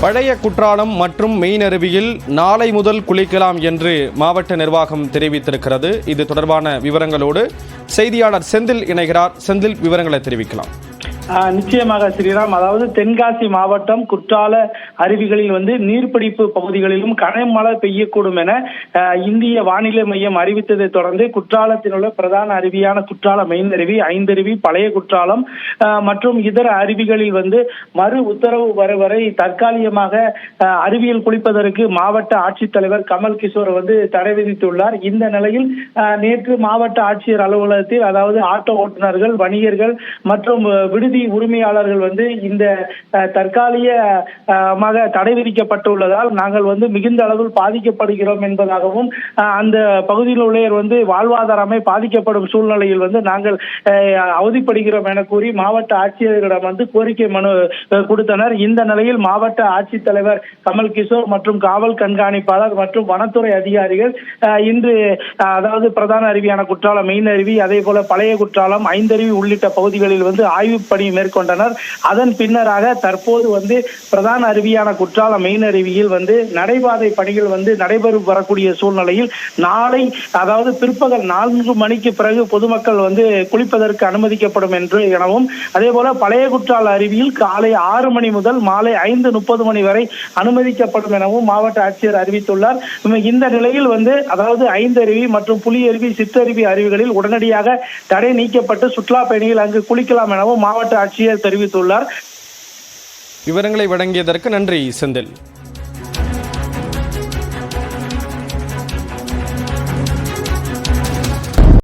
பழைய குற்றாலம் மற்றும் மெயினருவியில் நாளை முதல் குளிக்கலாம் என்று மாவட்ட நிர்வாகம் தெரிவித்திருக்கிறது. இது தொடர்பான விவரங்களோடு செய்தியாளர் செந்தில் இணைகிறார். செந்தில், விவரங்களை தெரிவிக்கலாம். நிச்சயமாக ஸ்ரீராம். அதாவது தென்காசி மாவட்டம் குற்றால அருவிகளில் நீர்பிடிப்பு பகுதிகளிலும் கனமழை பெய்யக்கூடும் என இந்திய வானிலை மையம் அறிவித்ததை தொடர்ந்து குற்றாலத்தில் உள்ள பிரதான அருவியான குற்றால மெயின் அருவி, ஐந்தருவி, பழைய குற்றாலம் மற்றும் இதர அருவிகளில் மறு உத்தரவு வரும் வரை தற்காலிகமாக அருவியில் குளிப்பதற்கு மாவட்ட ஆட்சித்தலைவர் கமல் கிஷோர் தடை விதித்துள்ளார். இந்த நிலையில் நேற்று மாவட்ட ஆட்சியர் அலுவலகத்தில் அதாவது ஆட்டோ ஓட்டுநர்கள், வணிகர்கள் மற்றும் விடுதி உரிமையாளர்கள் இந்த தற்காலிகமாக தடை விதிக்கப்பட்டுள்ளதால் நாங்கள் மிகுந்த அளவில் பாதிக்கப்படுகிறோம் என்பதாகவும் அந்த பகுதியில் உள்ள வாழ்வாதாரமே பாதிக்கப்படும் சூழ்நிலையில் நாங்கள் அவதிப்படுகிறோம் என கூறி மாவட்ட ஆட்சியரிடம் கோரிக்கை மனு கொடுத்தனர். இந்த நிலையில் மாவட்ட ஆட்சித்தலைவர் கமல் கிஷோர் மற்றும் காவல் கண்காணிப்பாளர் மற்றும் வனத்துறை அதிகாரிகள் இன்று அதாவது பிரதான அருவியான குற்றாலம் மெயின் அருவி, அதே போல பழைய குற்றாலம், ஐந்தருவி உள்ளிட்ட பகுதிகளில் ஆய்வு பணி மேற்கொண்டனர். அதன் பின்னராக தற்போது பிரதான அருவியான குற்றாலம் மெயின் அருவியில் நடைபாதை பணிகள் நடைபெறும் வரக்கூடிய சூழ்நிலையில் நாளை அதாவது பிற்பகல் 4 மணிக்கு பிறகு பொதுமக்கள் குளிப்பதற்கு அனுமதிக்கப்படும் எனவும், அதே போல பழைய குற்றால அருவியில் காலை 6 மணி முதல் மாலை 5:30 மணி வரை அனுமதிக்கப்படும் எனவும் மாவட்ட ஆட்சியர் அறிவித்துள்ளார். இந்த நிலையில் அதாவது ஐந்தருவி மற்றும் புலியருவி, சிற்றருவி அருவிகளில் உடனடியாக தடை நீக்கப்பட்டு சுற்றுலா பயணிகள் அங்கு குளிக்கலாம் எனவும் மாவட்ட ஆட்சியர் தெரிவித்துள்ளார். விவரங்களை வழங்கியதற்கு நன்றி செந்தில்.